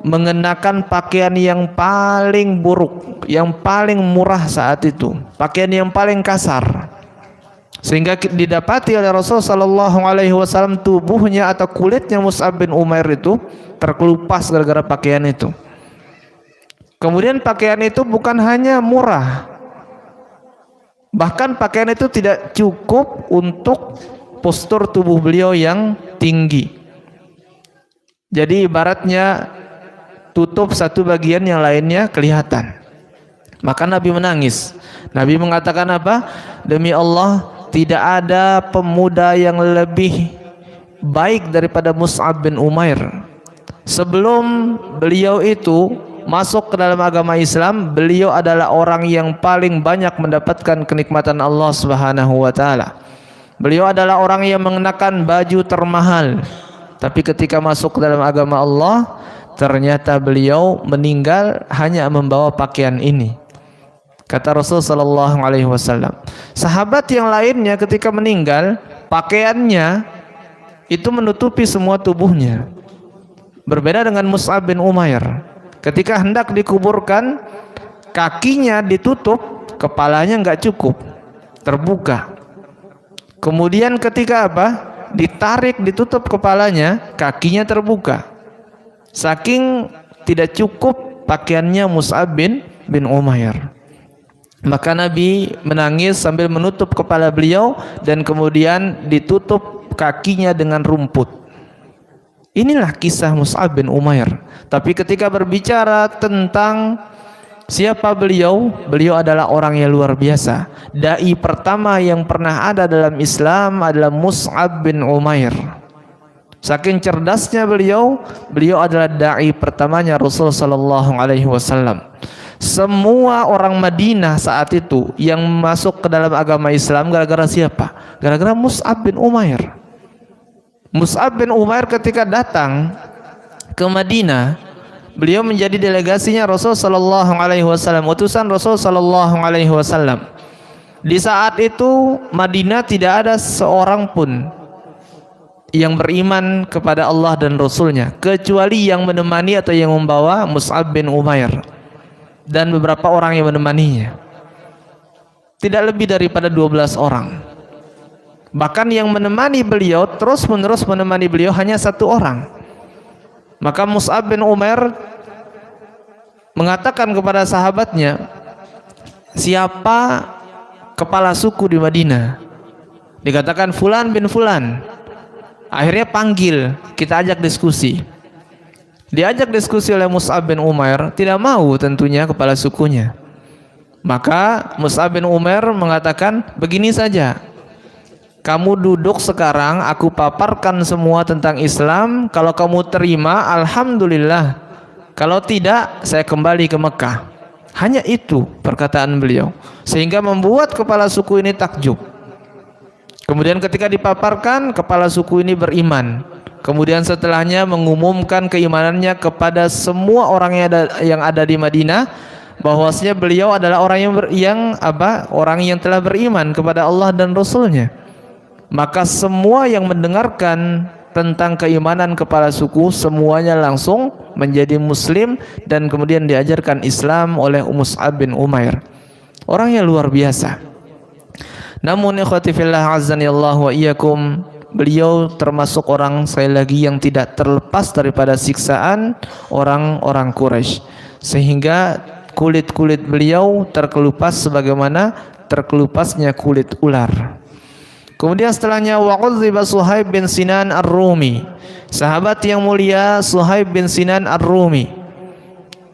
mengenakan pakaian yang paling buruk, yang paling murah saat itu, pakaian yang paling kasar, sehingga didapati oleh Rasul sallallahu alaihi wasallam tubuhnya atau kulitnya Mus'ab bin Umair itu terkelupas gara-gara pakaian itu. Kemudian pakaian itu bukan hanya murah, bahkan pakaian itu tidak cukup untuk postur tubuh beliau yang tinggi. Jadi ibaratnya tutup satu bagian, yang lainnya kelihatan. Maka Nabi menangis. Nabi mengatakan apa? Demi Allah, tidak ada pemuda yang lebih baik daripada Mus'ab bin Umair. Sebelum beliau itu masuk ke dalam agama Islam, beliau adalah orang yang paling banyak mendapatkan kenikmatan Allah Subhanahu wa taala. Beliau adalah orang yang mengenakan baju termahal. Tapi ketika masuk ke dalam agama Allah, ternyata beliau meninggal hanya membawa pakaian ini. Kata Rasul sallallahu alaihi wasallam, sahabat yang lainnya ketika meninggal, pakaiannya itu menutupi semua tubuhnya. Berbeda dengan Mus'ab bin Umair. Ketika hendak dikuburkan, kakinya ditutup, kepalanya enggak cukup, terbuka. Kemudian ketika apa? Ditarik, ditutup kepalanya, kakinya terbuka. Saking tidak cukup pakaiannya Mus'ab bin Umair. Maka Nabi menangis sambil menutup kepala beliau dan kemudian ditutup kakinya dengan rumput. Inilah kisah Mus'ab bin Umair. Tapi ketika berbicara tentang siapa beliau, beliau adalah orang yang luar biasa. Dai pertama yang pernah ada dalam Islam adalah Mus'ab bin Umair. Saking cerdasnya beliau adalah dai pertamanya Rasul sallallahu alaihi wasallam. Semua orang Madinah saat itu yang masuk ke dalam agama Islam gara-gara siapa? Gara-gara Mus'ab bin Umair. Mus'ab bin Umair ketika datang ke Madinah, beliau menjadi delegasinya Rasul sallallahu alaihi wasallam, utusan Rasul sallallahu alaihi wasallam. Di saat itu Madinah tidak ada seorang pun yang beriman kepada Allah dan Rasulnya, kecuali yang menemani atau yang membawa Mus'ab bin Umair dan beberapa orang yang menemaninya. Tidak lebih daripada 12 orang. Bahkan yang menemani beliau, terus menerus menemani beliau hanya satu orang. Maka Mus'ab bin Umair mengatakan kepada sahabatnya, siapa kepala suku di Madinah? Dikatakan Fulan bin Fulan. Akhirnya panggil, kita ajak diskusi. Diajak diskusi oleh Mus'ab bin Umair, tidak mau tentunya kepala sukunya. Maka Mus'ab bin Umair mengatakan, begini saja, kamu duduk sekarang, aku paparkan semua tentang Islam. Kalau kamu terima, alhamdulillah. Kalau tidak, saya kembali ke Mekah. Hanya itu perkataan beliau, sehingga membuat kepala suku ini takjub. Kemudian ketika dipaparkan, kepala suku ini beriman. Kemudian setelahnya mengumumkan keimanannya kepada semua orang yang ada di Madinah, bahwasanya beliau adalah orang yang telah beriman kepada Allah dan Rasulnya. Maka semua yang mendengarkan tentang keimanan kepala suku, semuanya langsung menjadi muslim dan kemudian diajarkan Islam oleh Mus'ab bin Umair. Orang yang luar biasa. Namun ikhwati fillah azanillahu wa iyyakum, beliau termasuk orang sekali lagi yang tidak terlepas daripada siksaan orang-orang Quraisy, sehingga kulit-kulit beliau terkelupas sebagaimana terkelupasnya kulit ular. Kemudian setelahnya wa'udziba Suhaib bin Sinan Ar-Rumi. Sahabat yang mulia Suhaib bin Sinan Ar-Rumi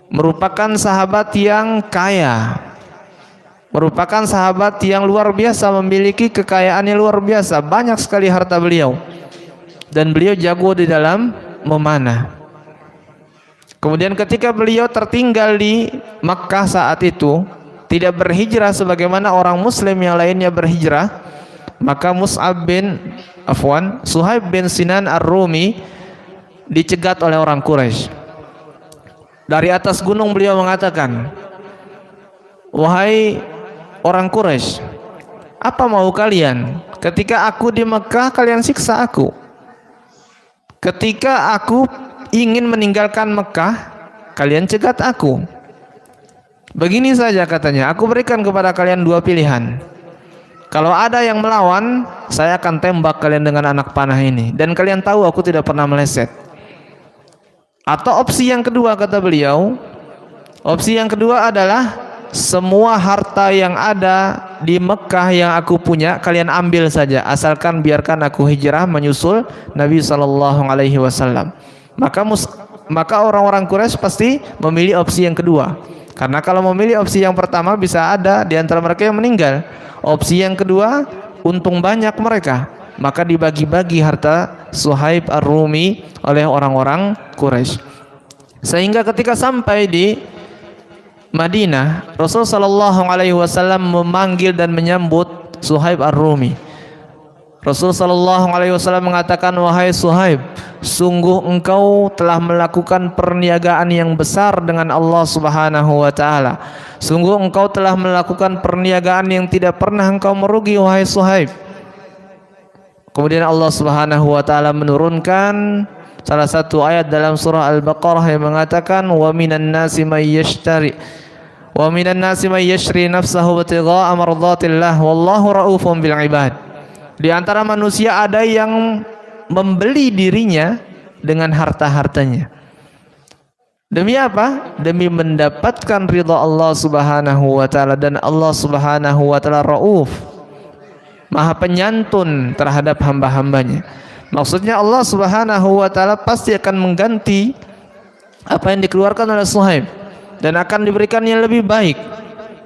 merupakan sahabat yang kaya, merupakan sahabat yang luar biasa, memiliki kekayaan yang luar biasa, banyak sekali harta beliau, dan beliau jago di dalam memanah. Kemudian ketika beliau tertinggal di Makkah saat itu, tidak berhijrah sebagaimana orang muslim yang lainnya berhijrah, maka Suhaib bin Sinan Ar-Rumi dicegat oleh orang Quraisy. Dari atas gunung beliau mengatakan, "Wahai orang Quraisy, apa mau kalian? Ketika aku di Mekah kalian siksa aku. Ketika aku ingin meninggalkan Mekah, kalian cegat aku. Begini saja," katanya, "aku berikan kepada kalian dua pilihan. Kalau ada yang melawan, saya akan tembak kalian dengan anak panah ini, dan kalian tahu aku tidak pernah meleset. Atau opsi yang kedua," kata beliau, "opsi yang kedua adalah semua harta yang ada di Mekah yang aku punya kalian ambil saja, asalkan biarkan aku hijrah menyusul Nabi SAW." Maka orang-orang Quraisy pasti memilih opsi yang kedua, karena kalau memilih opsi yang pertama bisa ada di antara mereka yang meninggal. Opsi yang kedua untung banyak mereka, maka dibagi-bagi harta Suhaib Ar-Rumi oleh orang-orang Quraisy. Sehingga ketika sampai di Madinah, Rasul sallallahu alaihi wasallam memanggil dan menyambut Suhaib Ar-Rumi. Rasul sallallahu alaihi wasallam mengatakan, "Wahai Suhaib, sungguh engkau telah melakukan perniagaan yang besar dengan Allah Subhanahu wa taala. Sungguh engkau telah melakukan perniagaan yang tidak pernah engkau merugi, wahai Suhaib." Kemudian Allah Subhanahu wa taala menurunkan salah satu ayat dalam surah Al-Baqarah yang mengatakan, "Wa minan nasi may yashri nafsahu ibtigha'a mardatillah wallahu raufun bil ibad." Di antara manusia ada yang membeli dirinya dengan harta-hartanya. Demi apa? Demi mendapatkan ridha Allah Subhanahu wa taala, dan Allah Subhanahu wa taala Rauf, Maha penyantun terhadap hamba-hambanya. Maksudnya Allah Subhanahu wa taala pasti akan mengganti apa yang dikeluarkan oleh Suhaib, dan akan diberikan yang lebih baik,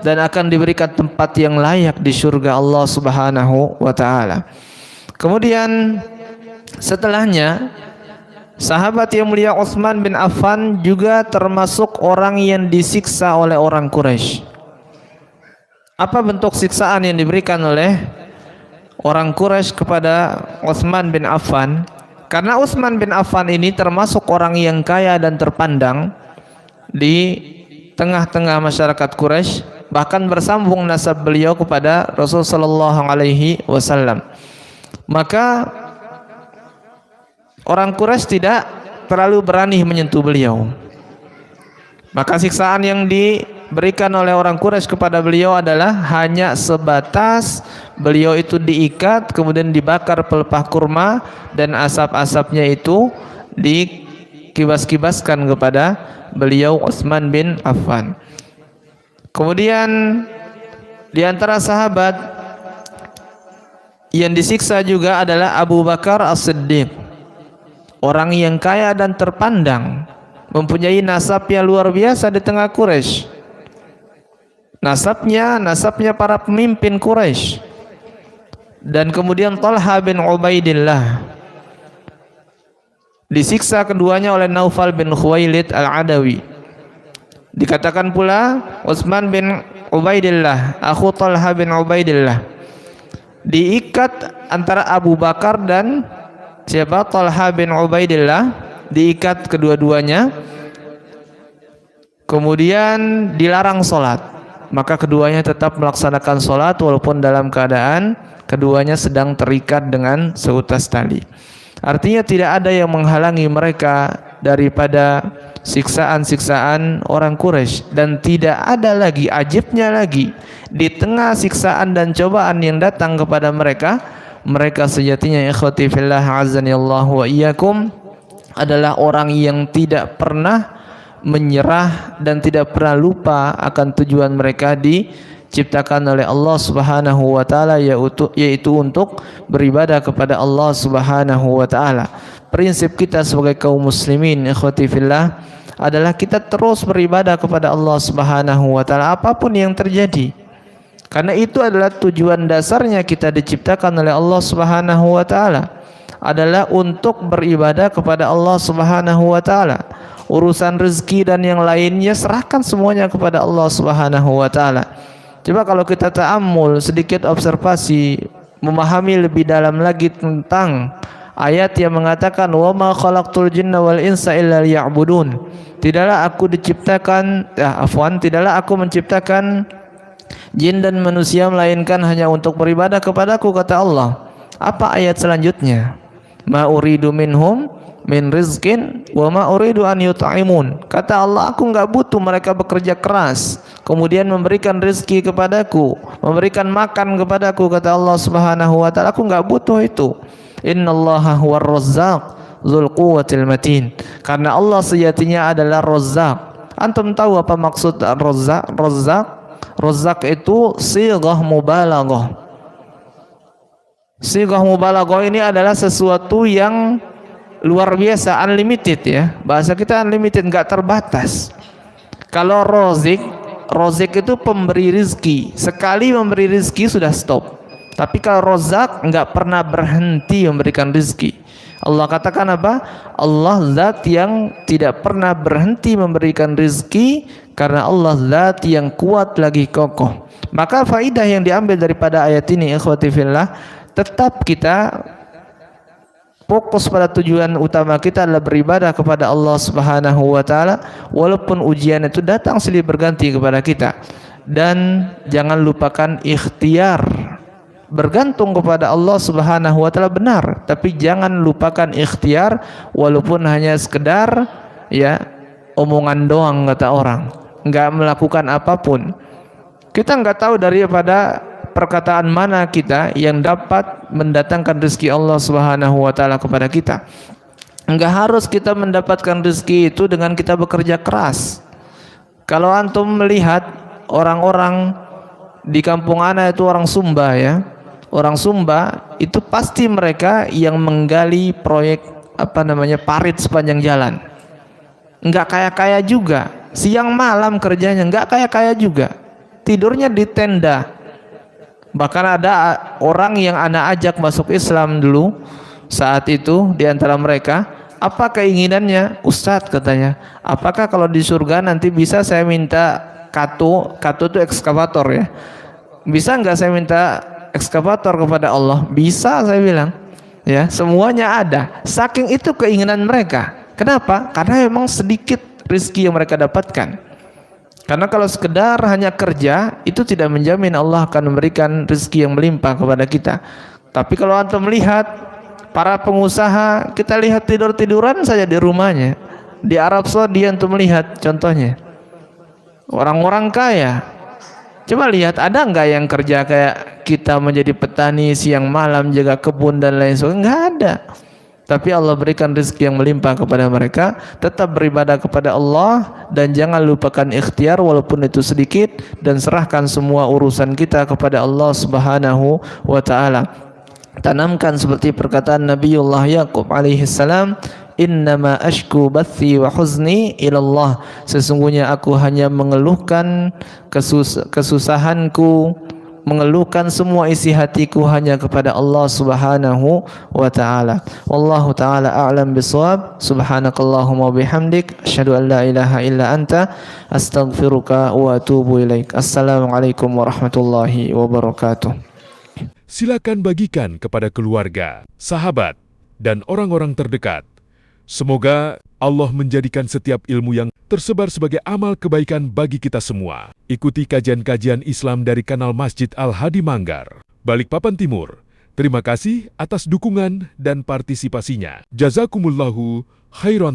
dan akan diberikan tempat yang layak di surga Allah Subhanahu wa taala. Kemudian setelahnya sahabat yang mulia Utsman bin Affan juga termasuk orang yang disiksa oleh orang Quraisy. Apa bentuk siksaan yang diberikan oleh orang Quraisy kepada Utsman bin Affan? Karena Utsman bin Affan ini termasuk orang yang kaya dan terpandang di tengah-tengah masyarakat Quraisy, bahkan bersambung nasab beliau kepada Rasul sallallahu alaihi wasallam. Maka orang Quraisy tidak terlalu berani menyentuh beliau. Maka siksaan yang diberikan oleh orang Quraisy kepada beliau adalah hanya sebatas beliau itu diikat, kemudian dibakar pelepah kurma, dan asap-asapnya itu dikibas-kibaskan kepada beliau Utsman bin Affan. Kemudian di antara sahabat yang disiksa juga adalah Abu Bakar As-Siddiq, orang yang kaya dan terpandang, mempunyai nasab yang luar biasa di tengah Quraisy. Nasabnya para pemimpin Quraisy. Dan kemudian Talha bin Ubaidillah, disiksa keduanya oleh Naufal bin Khuwailid Al-Adawi. Dikatakan pula Utsman bin Ubaidillah, akhu Talha bin Ubaidillah, diikat antara Abu Bakar dan siapa? Talha bin Ubaidillah, diikat kedua-duanya, kemudian dilarang sholat. Maka keduanya tetap melaksanakan sholat walaupun dalam keadaan keduanya sedang terikat dengan seutas tali. Artinya tidak ada yang menghalangi mereka daripada siksaan-siksaan orang Quraisy, dan tidak ada lagi, ajibnya lagi, di tengah siksaan dan cobaan yang datang kepada mereka, mereka sejatinya ikhwati fillah azanillahu wa iyyakum adalah orang yang tidak pernah menyerah dan tidak pernah lupa akan tujuan mereka diciptakan oleh Allah Subhanahu wa taala, yaitu untuk beribadah kepada Allah Subhanahu wa taala. Prinsip kita sebagai kaum muslimin ikhwati fillah adalah kita terus beribadah kepada Allah Subhanahu wa taala apapun yang terjadi. Karena itu adalah tujuan dasarnya kita diciptakan oleh Allah Subhanahu wa taala, adalah untuk beribadah kepada Allah Subhanahu wa taala. Urusan rezeki dan yang lainnya serahkan semuanya kepada Allah Subhanahu wa taala. Coba kalau kita ta'ammul, sedikit observasi, memahami lebih dalam lagi tentang ayat yang mengatakan wa ma khalaqtul jinna wal insa illa liya'budun. Tidaklah aku menciptakan jin dan manusia melainkan hanya untuk beribadah kepadaku, kata Allah. Apa ayat selanjutnya? Ma uridu minhum min rizkin wa ma uridu an yut'imun. Kata Allah, aku enggak butuh mereka bekerja keras kemudian memberikan rezeki kepadaku, memberikan makan kepadaku, kata Allah Subhanahu wa taala. Aku enggak butuh itu. Innallaha huwar razzaq dzul quwwatil matin. Karena Allah sejatinya adalah Razzaq. Antum tahu apa maksud Razzaq? Razzaq itu sighah mubalaghah. Sighah mubalaghah ini adalah sesuatu yang luar biasa, unlimited ya. Bahasa kita unlimited, nggak terbatas. Kalau rozik itu pemberi rizki. Sekali memberi rizki sudah stop. Tapi kalau rozak nggak pernah berhenti memberikan rizki. Allah katakan apa? Allah zat yang tidak pernah berhenti memberikan rizki, karena Allah zat yang kuat lagi kokoh. Maka faidah yang diambil daripada ayat ini ikhwati fillah, tetap kita fokus pada tujuan utama kita adalah beribadah kepada Allah Subhanahu wa taala, walaupun ujian itu datang silih berganti kepada kita. Dan jangan lupakan ikhtiar. Bergantung kepada Allah Subhanahu wa taala benar, tapi jangan lupakan ikhtiar walaupun hanya sekedar ya omongan doang, kata orang. Enggak melakukan apapun. Kita enggak tahu daripada perkataan mana kita yang dapat mendatangkan rezeki Allah Subhanahu wa taala kepada kita. Enggak harus kita mendapatkan rezeki itu dengan kita bekerja keras. Kalau antum melihat orang-orang di kampung ana itu orang Sumba ya. Orang Sumba itu pasti mereka yang menggali proyek parit sepanjang jalan. Enggak kaya-kaya juga. Siang malam kerjanya, enggak kaya-kaya juga. Tidurnya di tenda. Bahkan ada orang yang anak ajak masuk Islam dulu saat itu, di antara mereka, apa keinginannya? Ustadz, katanya, apakah kalau di surga nanti bisa saya minta katu itu ekskavator ya, bisa nggak saya minta ekskavator kepada Allah? Bisa, saya bilang ya, semuanya ada. Saking itu keinginan mereka. Kenapa? Karena memang sedikit rezeki yang mereka dapatkan. Karena kalau sekedar hanya kerja, itu tidak menjamin Allah akan memberikan rezeki yang melimpah kepada kita. Tapi kalau antum melihat para pengusaha, kita lihat tidur-tiduran saja di rumahnya. Di Arab Saudi antum melihat contohnya. Orang-orang kaya. Coba lihat, ada enggak yang kerja kayak kita menjadi petani siang malam jaga kebun dan lain sebagainya? Enggak ada. Tapi Allah berikan rezeki yang melimpah kepada mereka. Tetap beribadah kepada Allah dan jangan lupakan ikhtiar walaupun itu sedikit, dan serahkan semua urusan kita kepada Allah Subhanahu wa taala. Tanamkan seperti perkataan Nabiullah Yaqub alaihi salam, innama ashku bathi wa huzni ilallah. Sesungguhnya aku hanya mengeluhkan kesusahanku, mengeluhkan semua isi hatiku hanya kepada Allah Subhanahu wa taala. Wallahu taala a'lam bishawab. Subhanakallahumma bihamdik asyhadu an la ilaha illa anta astaghfiruka wa atubu ilaik. Assalamualaikum warahmatullahi wabarakatuh. Silakan bagikan kepada keluarga, sahabat, dan orang-orang terdekat. Semoga Allah menjadikan setiap ilmu yang tersebar sebagai amal kebaikan bagi kita semua. Ikuti kajian-kajian Islam dari kanal Masjid Al-Hadi Manggar, Balikpapan Timur. Terima kasih atas dukungan dan partisipasinya. Jazakumullahu khairan.